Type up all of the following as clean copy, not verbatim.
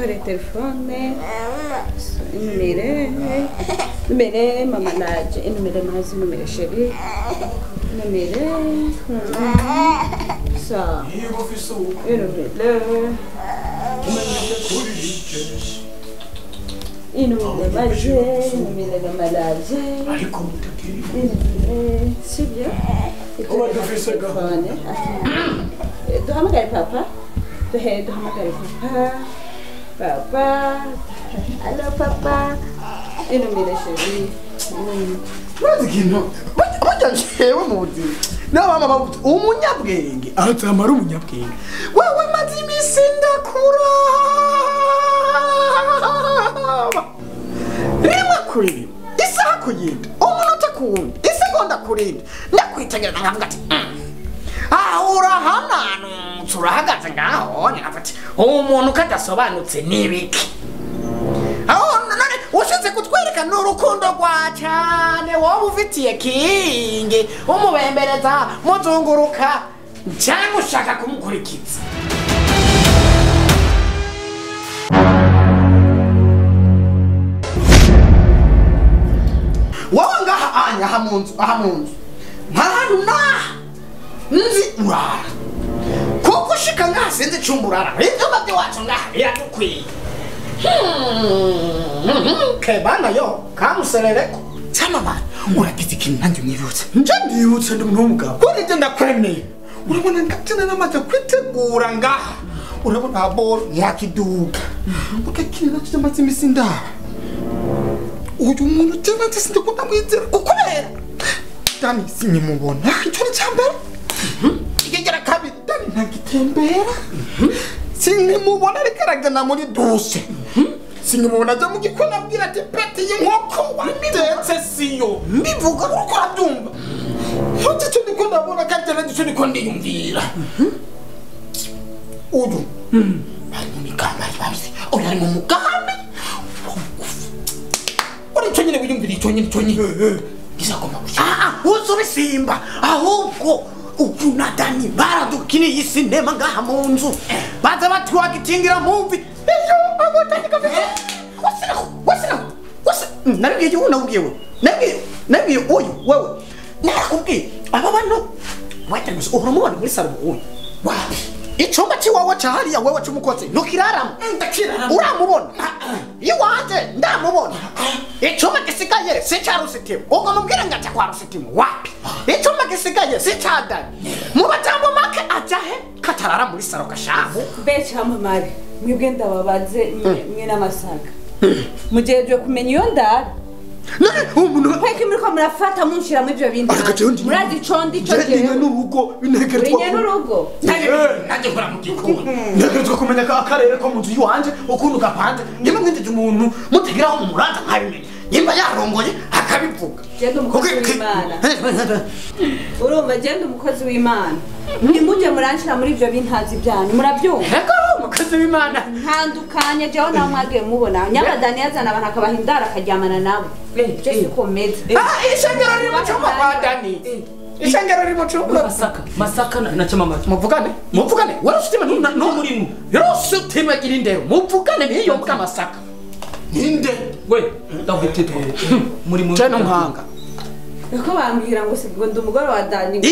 Tore telefone. Numere mama naje, numere mazi, numere sheri. Numere. Ça. Numere maje, numere malade. C'est bien. Duhamagare papa. Duhamagare papa. Papa. Allo papa. Numere sheri. Jewe muzi na mama bavuze umunyabwenge atamara umunyabwenge wewe mazi imisinda kura rimwe kuri isaha kuyinda umunota kuwundi isegonda kurinda ndakwitegereza nkavuga ati urahananu turahagaze ngaho nyafati umuntu kadasobanutse nibiki ushize kutwereka n'urukundo rwa cyane wowe ufitiye kingi umubembereza muzunguruka cyangwa ushaka kumukurikiza wowe ngaha anya aha mu nzu ntahantu nzi urara kuko ushika ngaha sinzi icumba urara ibyumba by'iwacu ngaha biradukwiye Kebana yo, kamuserereko. Chama bana, uragize ikintu nanjye mwibutse. Nje ndibutse ndi umugabo. Kuri nje ndakwemeye. Urabona ngakina namaze kwitegura ngaha. Urabona ball yakiduka. Ukakina cyo maze imisinda. Uyu muntu cyane sinde kundamwizera ukubera. Dany sinyimubona. Icyo ni cyambere. Igegera kabiri Dany ntagitembera. Sinyimubona ariko muri dose. Sinyimubona aja mu gikona abwira ati peti y'inkoko wabitetse siyo mbivuga uko arabyumva ntacyo cyo ndiko ndabona kandi nicyo ndiko ndiyumvira udu ari mu migambi oya ari mu mugambi uri cyo nyine wiyumvira icyo nyine gisagomba gushya uzuri simba ahubwo ubu na Dany baradukiniye isinema ngaha mu nzu baza batwagitingira mumvi ejo abotandika wasa nabwiye cyo nabwiye nabwiye oyo wewe nakubwiye aba bantu watanguze urumubona muri salo oyo wapi icumba ciwawe cahariya wewe cumukoze nukiraramo ndakiraramo uramubona iwanje ndamubona icumba gisigaye si ca rusitimu ubwo mubwire ngaca kwa rusitimu wapi icumba gisigaye si ca Dany mu batambo make ajahe katarara muri salo gashaho Becha amamari mwebwe ndababaze mwe n'amasaga mujejwe kumenya iyo ndara kweki muri ko murafata munshira mu ivyo bindi murazi condi cyo jewe n'urugo binegerezwa n'urugo naje nkora mu gikoni negerezwa kumenya ka akarere ko mu nzu yiwanje ukuntu gapanze nyuma mwinjije umuntu mutegeraho mu muranda nkabimenye nyimba yarongoye akabivuga genda umukozi w'Imana urumva genda umukozi w'Imana nimuje muranshira muri ivyo bintazi byanyu murabyumva umukozi w'Imana ntandukanye jewe nawe mwagiye mubona nyama Dany yazana abantu akabahindara akaryamana nabo je komeze ishengero riri mu cyumba kwa Dany ishengero riri mu cyumba masaka na chama muvugane warusitime no murimo yarusitime girindero muvugane niyo mbuga masaka ninde we ndahitete muri mu cyane nkanga ko bambwira ngo sibwo ndi umugore wa Dany inde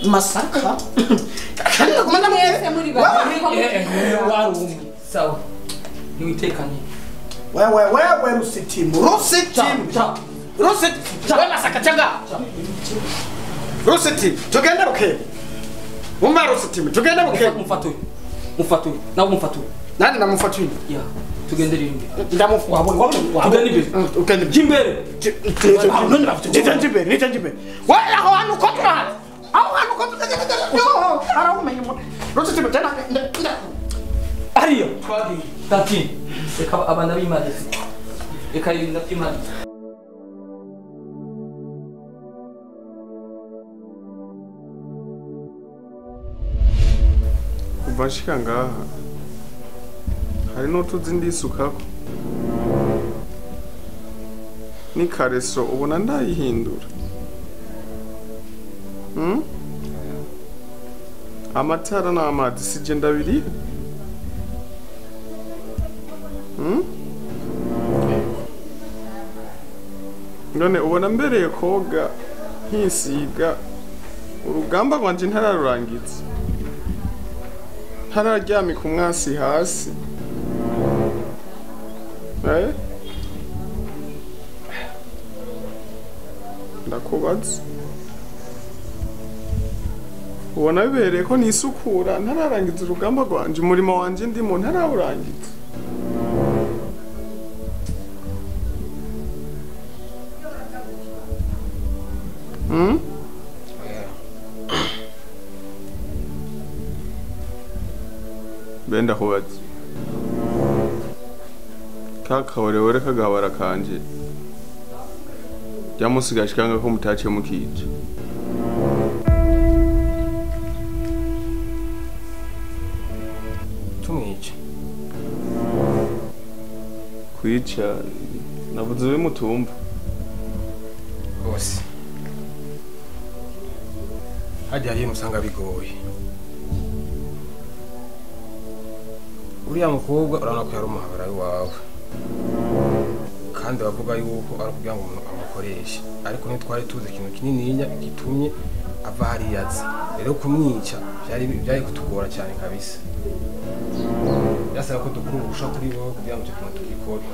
masaka kandi kumana mwese muri bari waru sawa niwitekanye wewe rusitimu we masaka changa rusitimu tugenda buke umva rusitimu tugenda buke mufatu nawo mufatu nani namufatu ya tugende rimwe ndamufu wabona tugende imbere ukende jimbere nitanje wala aho hanu kontra aho hanu kontra yo aramumenye mu rusitimu tena ariyo twagi tati eka abana b'Imana eka yinda by'Imana bashika ngaha hari n'utuzi ndisukako ni kareso ubona ndayihindura amatara n'amazi sije ndabiri none ubona mbereye koga nkisiga urugamba rwanje ntararurangiza ntararyamika umwasi hasi ndakubaza ubona bibereye ko nisukura ntararangiza urugamba rwanje umurimo wanje ndimo ntarawurangiza benda kubaza kakahorewore kagabara kanje byamusigaje kanga ko mutaciye mukica tumwica kwica navuze bimutumba bose hajya hino usanga bigoye uriya mukobwa urabona ko yari umuhabara wawe kandi bavuga yuko ari kugira ngo umuntu amukoreshe ariko ntitwari tuzi ikintu kinininya gitumye ava hariya azi rero kumwica byari kutugora cyane kabisa byasaba ko dukura ubusha kuri wowe kugira ngo icyo kintu tugikore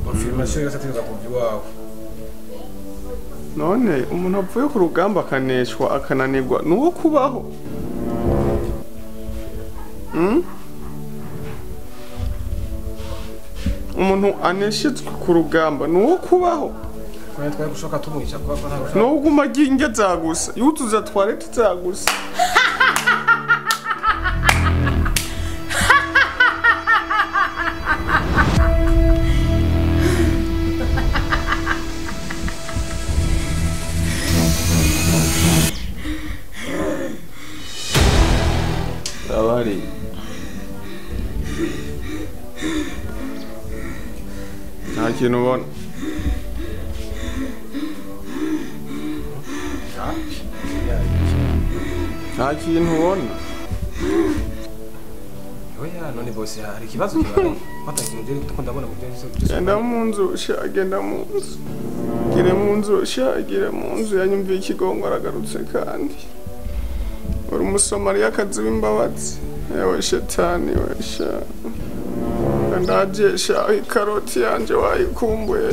confirmation yose ategeka kuva iwawe none umuntu avuye ku rugamba akaneshwa akananirwa nuwo kubaho umuntu aneshetswe ku rugamba nuwo kubaho twari gushoka tumwica kuba ko ntabwo nuguma ginge zagusa yutuza toilette zagusa abari nta kintu ubona nta kintu ubona oya none bose hari ikibazo kibaye batakintu byo kuko ndabona mu byo genda mu nzu genda mu nzu gire mu nzu gire mu nzu yanyumviye ikigongo aragarutse kandi uri umusomariyakazi w'imbabazi yewe shetani wesha ndajesha ikaroti yanje wayikumbuye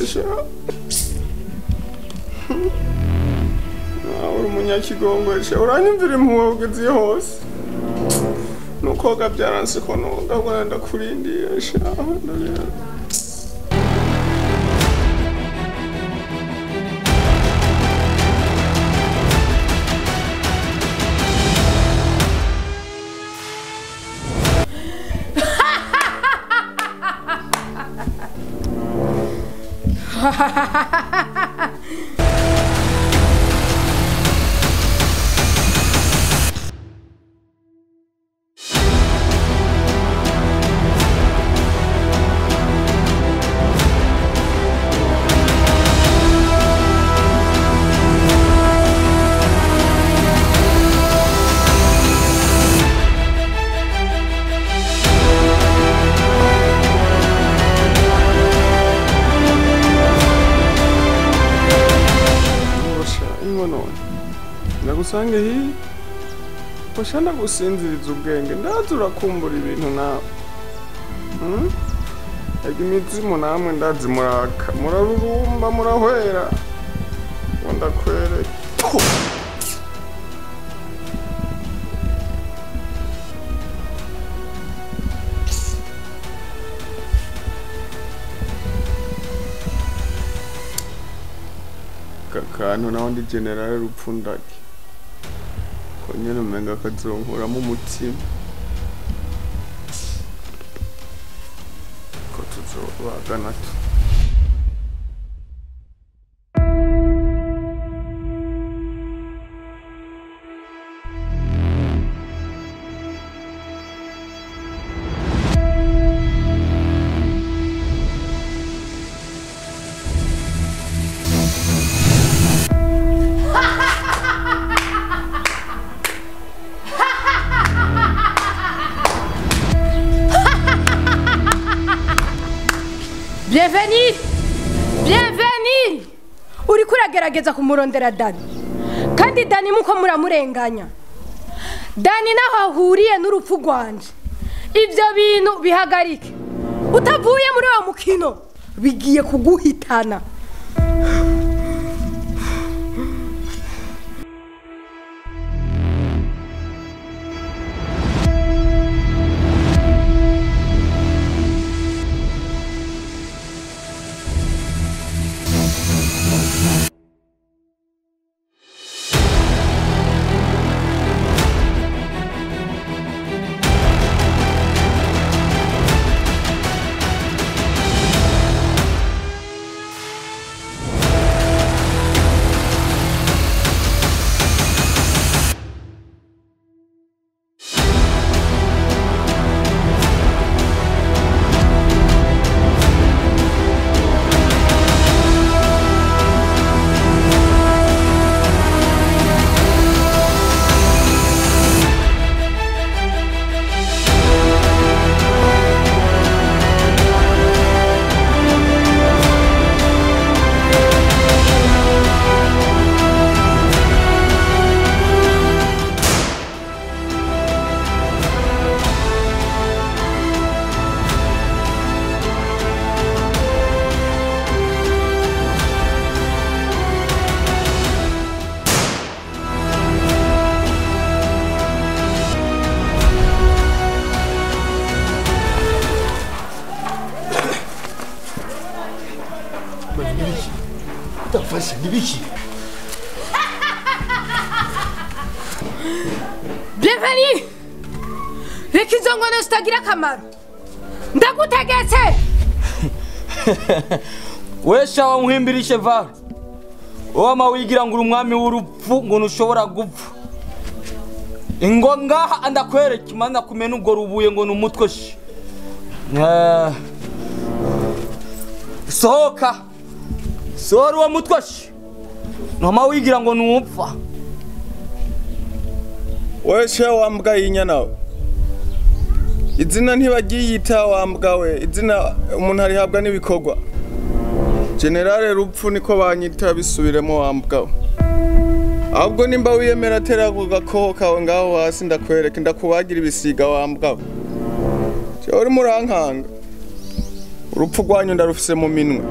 uri umunyakigongo sha uranyumvira impuhwe ugeze hose nukoga byaranse ko noga ngo ndakurindiye sha ndagusange hii bashana gusinziriza ubwenge ndaza urakumbura ibintu nawe imizimu namwe ndazi muraka murarurumba murahwera ngo ndakwereke kakantu naho ndi generale rupfundaki ko nyene umenga kazonkuramo umutima ko tuzobagana tu Bienvenue. Uri kuragerageza kumurondera Dany. Kandi Dany muko muramurenganya. Dany naho ahuriye n'urupfu rwanje. Ivyo bintu bihagarike. Utavuye muri wa mukino bigiye kuguhitana. Utafasha nibiki? Bienvenue. Reka izo ngono zitagira akamaro. Ndagutegetse. Wesha wamuhimbira Cheval. Wama wigira ngo umwami w'urupfu ngo nushobora gupfa. Ingo ngaha andakwereka imana kumena ubwo rubuye ngo numutwe shi. Sohoka. Sori wa mutwe shi. Noma wigira ngo numupfa. Wesha wambwa yinyana. Izina ntibagiyita wambwa we. Izina umuntu ari habwa n'ibikorwa. Generale Rupfu niko banyita bisubiremo wambwa. Ahubwo nimba wiyemera tera kugakoho kawe ngaho hasi ndakwereka ndakubagira ibisiga wambwa. Cyo uri murankanga. Urupfu rwanyu ndarufise mu minwe.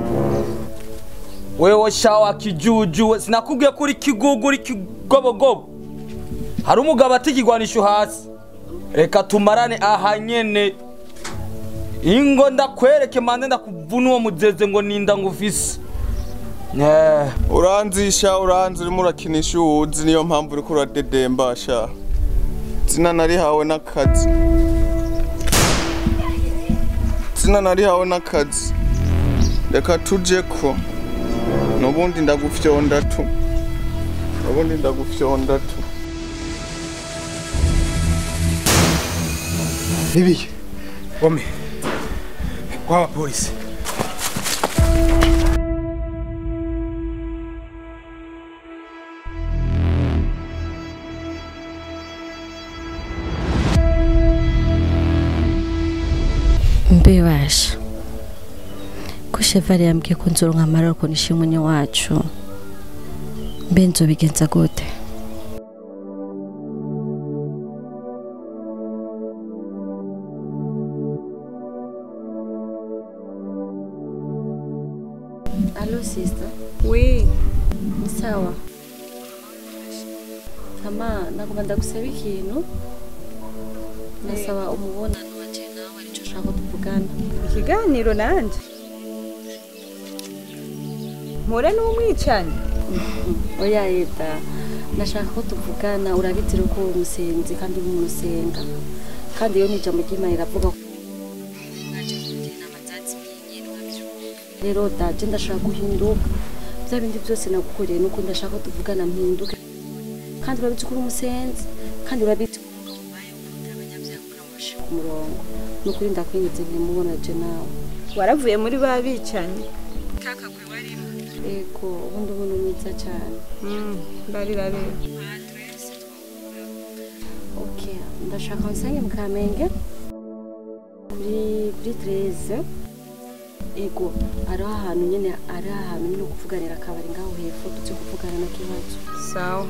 Wewe shawa kijuju sinakubwiye kuri kigugu uri kigobogobo. Hari umugabo atikigwanisho hasi. Reka tumarane aha nyene. Ingo ndakwereke mande ndakuvuna uwo muzeze ngo ninda ngufise. Uranzisha uranzi urimo urakinisha uwuzi niyo mpamvu uri kuradedemba sha. Zina nari hawe n'akazi. Zina nari hawe n'akazi. Reka tujeko. Nubundi ndagufyonda tu. Nubundi ndagufyonda tu. Nibiki? Wame. Kwa polisi. Mbebasha ko Cheval yambwiye ko nzoronka amararo ko nishimunye wacu mbe nzobigenza gute? Allo sister. Oui. Sawa. Kama nakubanda kusaba ikintu nasaba umubonano waje nawe arico ushaka tuvugana. Ikiganiro nanje. More n'umwicanye. Oya yeta. Nashaka ko tuvugana urabitira ko umusenzi kandi umusenga. Kandi yo nija mu gima iravuga ko mwaje kugira amazatsi nyine nkabyo. Rero daje ndashaka guhinduka. Bya bindi byose nagukoreye nuko ndashaka tuvugana mpinduke. Kandi urabitse ko umusenzi kandi urabitse murongo nukuri ndakwinitse ntimubona je nawe waravuye muri babicanye kaka kwe warimo ego ubundi umuntu mwiza cyane barira rero okay ndashaka nsenge mu Kamenge kuri 13 ego ari ahantu nyene ari ahantu nyene kuvuganira akabari ngaho hepfo tuze kuvugana na kibazo sawa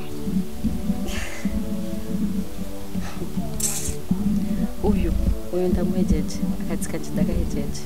uyu ndamuhejeje akazi kanje ndagahejeje